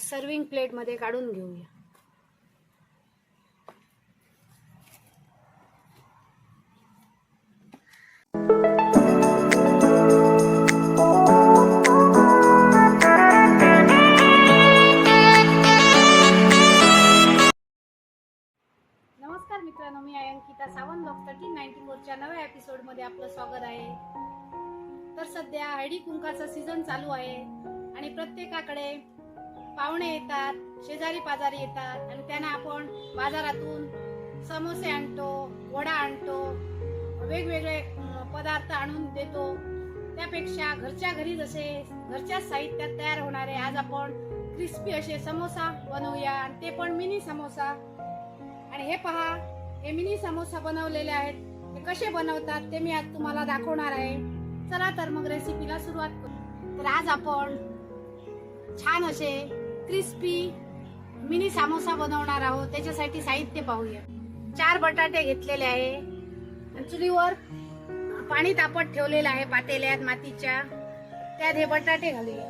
Serving plate मध्ये काढून घेऊया। नमस्कार मित्रांनो, मी अंकिता सावंत ब्लॉग 1394 च्या नव्या एपिसोड मध्ये आपलं स्वागत आहे। तर सध्या हळदी कुंकाचा सीझन चालू आहे आणि प्रत्येकाकडे पाहुणे येतात, शेजारी पाजारी येतात आणि त्यांना आपण बाजारातून समोसे आणतो, वडा आणतो, वेगवेगळे पदार्थ आणून देतो। त्यापेक्षा घरच्या घरी जसे घरच्या साहित्यात तयार होणारे आज आपण क्रिस्पी असे समोसा बनवूया, आणि ते पण मिनी समोसा। आणि हे पहा, हे मिनी समोसा बनवलेले आहेत। ते कसे बनवतात ते मी आज तुम्हाला दाखवणार आहे। चला तर मग रेसिपीला सुरुवात करू। तर आज आपण छान असे क्रिस्पी मिनी समोसा बनवणार आहोत। त्याच्यासाठी साहित्य पाहूया। 4 बटाटे घेतलेले आहे आणि चुलीवर पाणी तापत ठेवलेलं आहे पातेल्यात मातीच्या। त्यात हे बटाटे घालूया,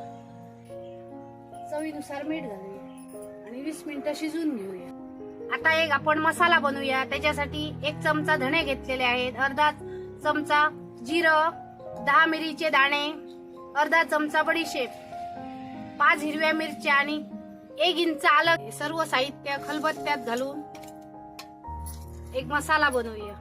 चवीनुसार मीठ घालूया आणि 20 मिनिटं शिजवून घेऊया। आता एक आपण मसाला बनवूया। त्याच्यासाठी 1 चमचा धणे घेतलेले आहेत, अर्धा चमचा जिरं, 10 मिरीचे दाणे, अर्धा चमचा बडीशेप, 5 हिरव्या मिरच्या आणि 1 इंच आलं। सर्व साहित्य खलबत्त्यात घालून एक मसाला बनवूया।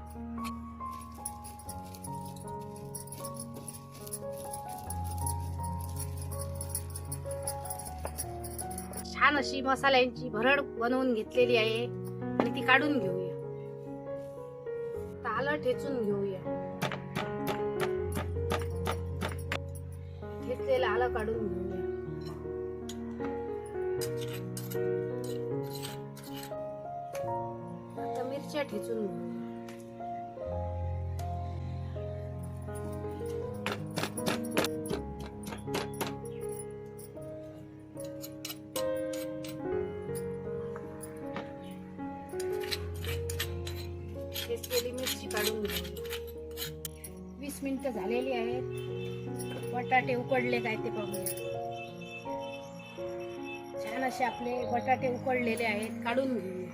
छान अशी मसाल्यांची भरड बनवून घेतलेली आहे आणि ती काढून घेऊया। आलं ठेचून घेऊया। घेतलेलं आलं काढून घेऊया। आता मिरच्या ठेचून घेऊया। ठेचलेली मिरची काढून घेऊया। 20 मिनिटं झालेली आहेत। बटाटे उकडले काय ते पाहूया। छान असे आपले बटाटे उकडलेले आहेत, काढून घेऊया।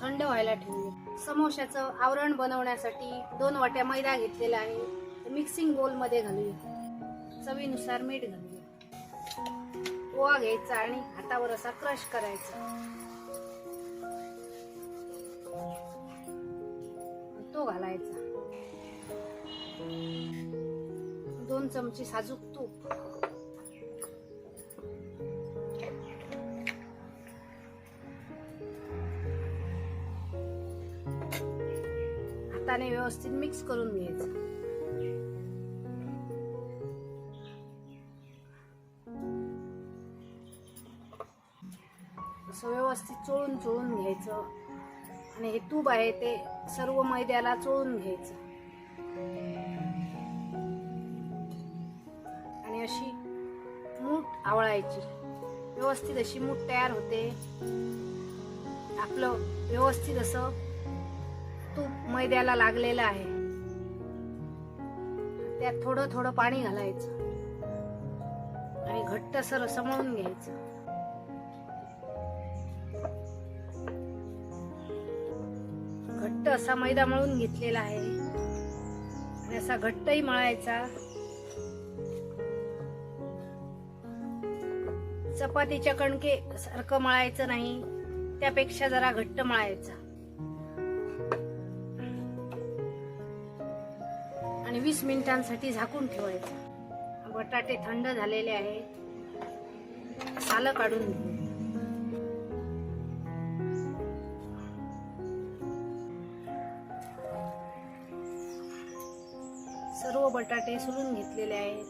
थंड व्हायला ठेवूया। समोशाचं आवरण बनवण्यासाठी 2 वाट्या मैदा घेतलेला आहे, मिक्सिंग बोल मध्ये घालूया। चवीनुसार मीठ घालूया। पोहा घ्यायचा आणि हातावर असा क्रश करायचा, तो घालायचा। 2 चमचे साजूक तूप, हाताने व्यवस्थित मिक्स करून घ्यायचं। असं व्यवस्थित चोळून घ्यायचं आणि हे तूप आहे ते सर्व मैद्याला चोळून घ्यायचं आणि अशी मूठ आवळायची। व्यवस्थित अशी मूठ तयार होते। आपलं व्यवस्थित असं तूप मैद्याला लागलेलं आहे। त्यात थोडं थोडं पाणी घालायचं आणि घट्टसर असं मळून घ्यायचं। घट्ट असा मैदा मळून घेतलेला आहे आणि असा घट्टही मळायचा। चपातीच्या कणके सारखं मळायचं नाही, त्यापेक्षा जरा घट्ट मळायचा आणि 20 मिनिटांसाठी झाकून ठेवायचं। बटाटे थंड झालेले आहे, सालं काढून घेऊ। सर्व बटाटे सोलून घेतलेले आहेत।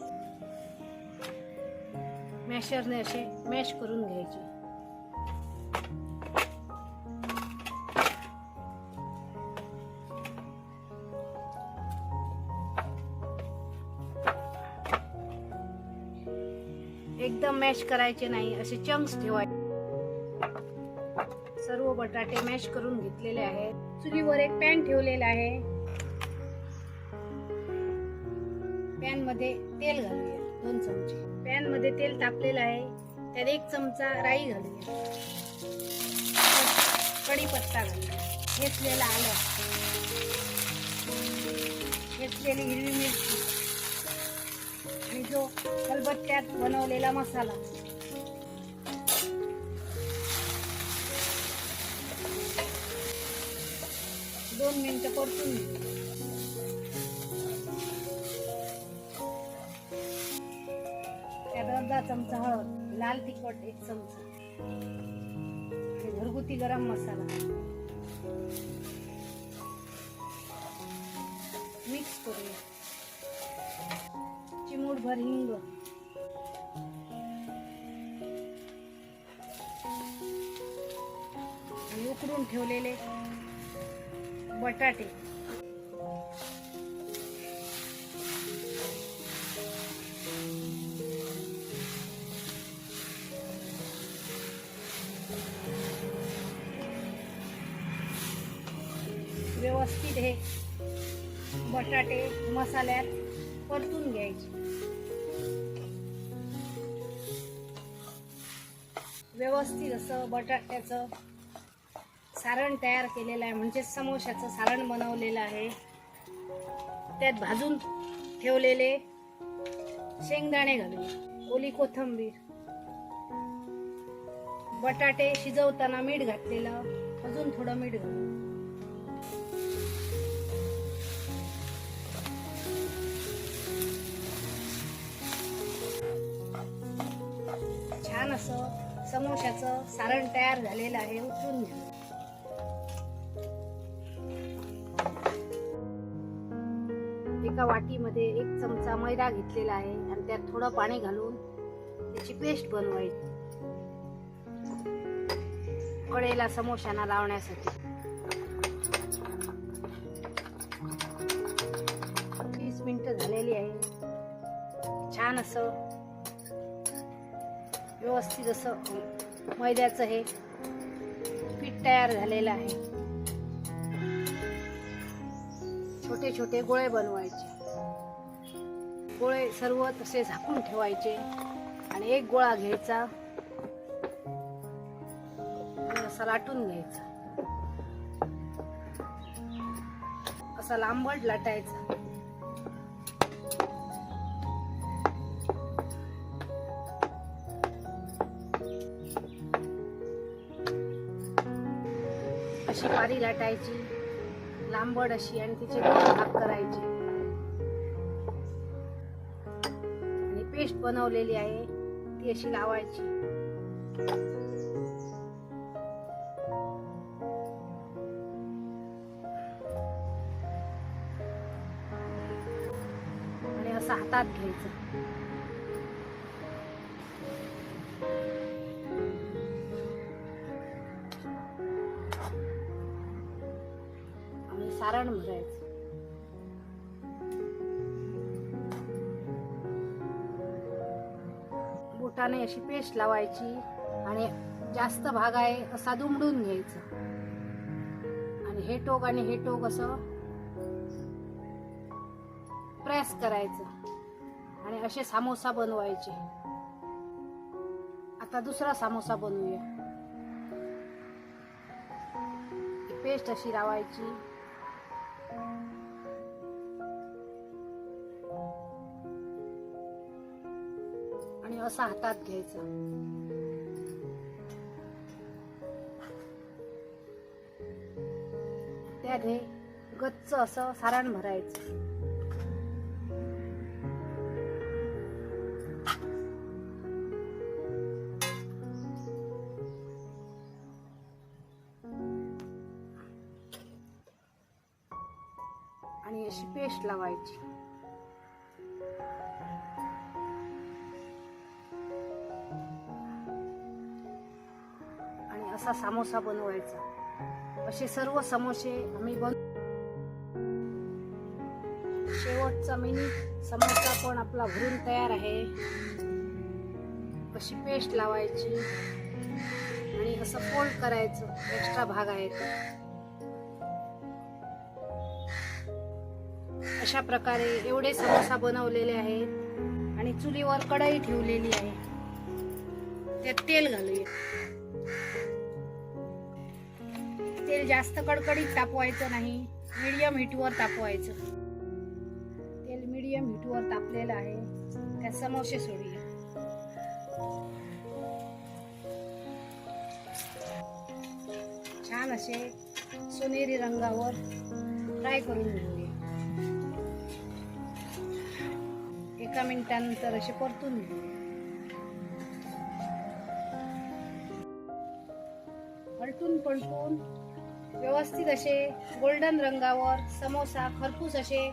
मॅशरने असे मॅश करून घ्यायचे। एकदम मॅश करायचे नाही, असे चंक्स ठेवायचे। सर्व बटाटे मॅश करून घेतलेले आहेत। चुलीवर एक पॅन ठेवलेला आहे। पॅन मध्ये तेल घालूया 2 चमचे. पॅन मध्ये तेल तापलेलं आहे, त्यात 1 चमचा राई घालूया. कढीपत्ता घालूया. घेतलेलं आलं, घेतलेली हिरवी मिरची आणि जो खलबत्त्यात बनवलेला मसाला. दोन मिनिटं परतून घेऊ. त्यात अर्धा चमचा हळद, लाल तिखट 1 चमचा आणि घरगुती गरम मसाला मिक्स करूया. चिमूटभर हिंग आणि उकडून ठेवलेले बटाटे. व्यवस्थित हे बटाटे मसाल्यात परतून घ्यायचे. व्यवस्थित असं बटाट्याचं सारण तयार केलेलं आहे, म्हणजे समोशाचं सारण बनवलेलं आहे. त्यात भाजून ठेवलेले शेंगदाणे घालून, ओली कोथिंबीर, बटाटे शिजवताना मीठ घातलेलं, अजून थोडं मीठ घालून छान असं समोशाचं सारण तयार झालेलं आहे. उतरून घ्या. एका वाटीमध्ये 1 चमचा मैदा घेतलेला आहे आणि त्यात थोडं पाणी घालून त्याची पेस्ट बनवायची. कढईला समोशांना लावण्यासाठी 30 मिनिटं झालेली आहे. छान असं व्यवस्थित असं मैद्याचं हे पीठ तयार झालेलं आहे. छोटे छोटे गोळे बनवायचे. गोळे सर्व तसे झाकून ठेवायचे आणि एक गोळा घ्यायचा आणि असा लाटून घ्यायचा. असा लांबट लाटायचा. अशी पारी लाटायची लांबड अशी आणि तिचे 2 भाग करायचे. आणि पेस्ट बनवलेली आहे ती अशी लावायची. आणि असं हातात घ्यायचं. सारण भरायचं. बोटाने अशी पेस्ट लावायची आणि जास्त भाग आहे असा दुमडून घ्यायचा आणि हे टोक आणि हे टोक असं प्रेस करायचं आणि असे समोसा बनवायचे. आता दुसरा समोसा बनवूया. पेस्ट अशी लावायची आणि असा हातात घ्यायचा. त्यात हे गच्च असं सारण भरायचं. आणि अशी पेस्ट लावायची. आणि असा समोसा बनवायचा. असे सर्व समोसे आम्ही शेवटचा मिनी समोसा पण आपला भरून तयार आहे. अशी पेस्ट लावायची आणि असं फोल्ड करायचं. एक्स्ट्रा भाग आहे अशा प्रकारे एवढे समोसा बनवलेले आहेत आणि चुलीवर कढई ठेवलेली आहे. त्यात तेल घालूया. तेल जास्त कडकडीत तापवायचं नाही, मीडियम हीटवर तापवायचं. तेल मीडियम हीटवर तापलेलं आहे. त्यात समोसे सोडूया. छान असे सोनेरी रंगावर फ्राय करून घेऊया. 1 मिनिटानंतर असे परतून घेऊया. पलटून पलटून व्यवस्थित असे गोल्डन रंगावर समोसा खरपूस असे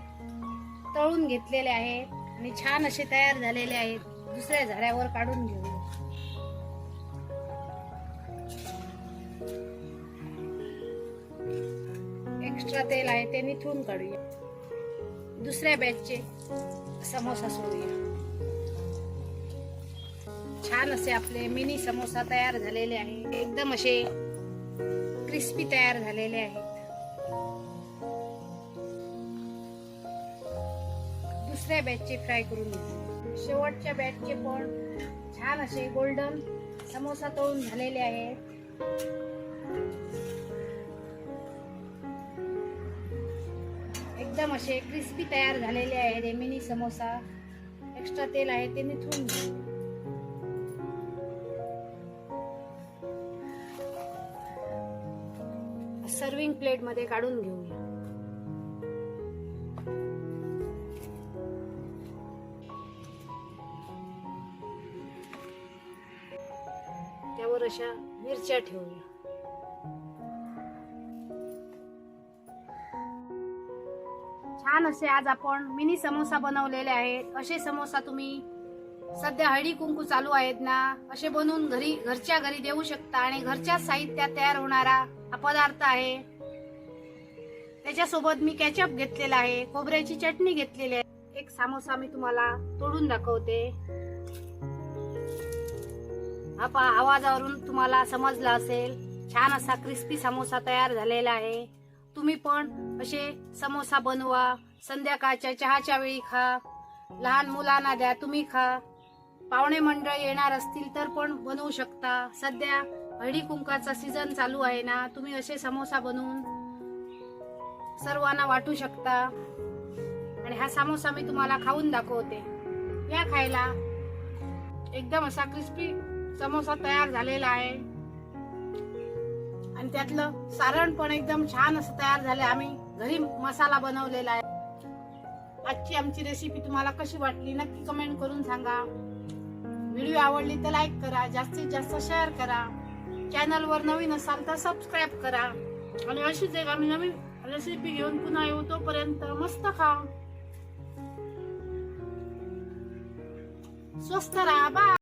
तळून घेतलेले आहेत आणि छान असे तयार झालेले आहेत. दुसऱ्या झाऱ्यावर काढून घेऊया. एक्स्ट्रा तेल आहे ते निथळून काढूया. दुसऱ्या बॅचचे समोसा सोडूया. छान असे आपले मिनी समोसा तयार झालेले आहे. एकदम असे क्रिस्पी तयार झालेले आहेत. दुसऱ्या बॅचचे फ्राय करून घेऊ. शेवटच्या बॅचचे पण छान असे गोल्डन समोसा तळून झालेले आहेत. एकदम असे क्रिस्पी तयार झालेले आहेत हे मिनी समोसा. एक्स्ट्रा तेल आहे ते निथळून घेऊ. सर्विंग प्लेट मध्ये काढून घेऊया. त्यावर अशा मिरच्या ठेवूया. छान असे आज आपण मिनी समोसा बनवलेले आहेत. असे समोसा तुम्ही सध्या हळदी कुंकू चालू आहेत ना, असे बनवून घरच्या घरी देऊ शकता. आणि घरच्या साहित्यात तयार होणारा हा पदार्थ आहे. त्याच्यासोबत मी केचप घेतलेला आहे, खोबऱ्याची चटणी घेतलेली आहे. एक समोसा मी तुम्हाला तोडून दाखवते. आवाजावरून तुम्हाला समजला असेल. छान असा क्रिस्पी समोसा तयार झालेला आहे. तुम्ही पण असे समोसा बनवा. संध्याकाळच्या चहाच्या वेळी खा, लहान मुलांना द्या, तुम्ही खा. पाहुणे मंडळ येणार असतील तर पण बनवू शकता. सध्या हळदी कुंकाचा सीझन चालू आहे ना, तुम्ही असे समोसा बनवून सर्वांना वाटू शकता. आणि हा समोसा मी तुम्हाला खाऊन दाखवते. या खायला. एकदम असा क्रिस्पी समोसा तयार झालेला आहे आणि त्यातलं सारण पण एकदम छान असं तयार झालं. आम्ही घरी मसाला बनवलेला आहे. आजची आमची रेसिपी तुम्हाला कशी वाटली नक्की कमेंट करून सांगा. व्हिडिओ आवडली तर लाईक करा, जास्तीत जास्त शेअर करा. चॅनलवर नवीन असाल तर सबस्क्राईब करा. आणि अशीच एक आम्ही नवीन रेसिपी घेऊन पुन्हा येऊ. तोपर्यंत मस्त खा, स्वस्त राहा. बाय.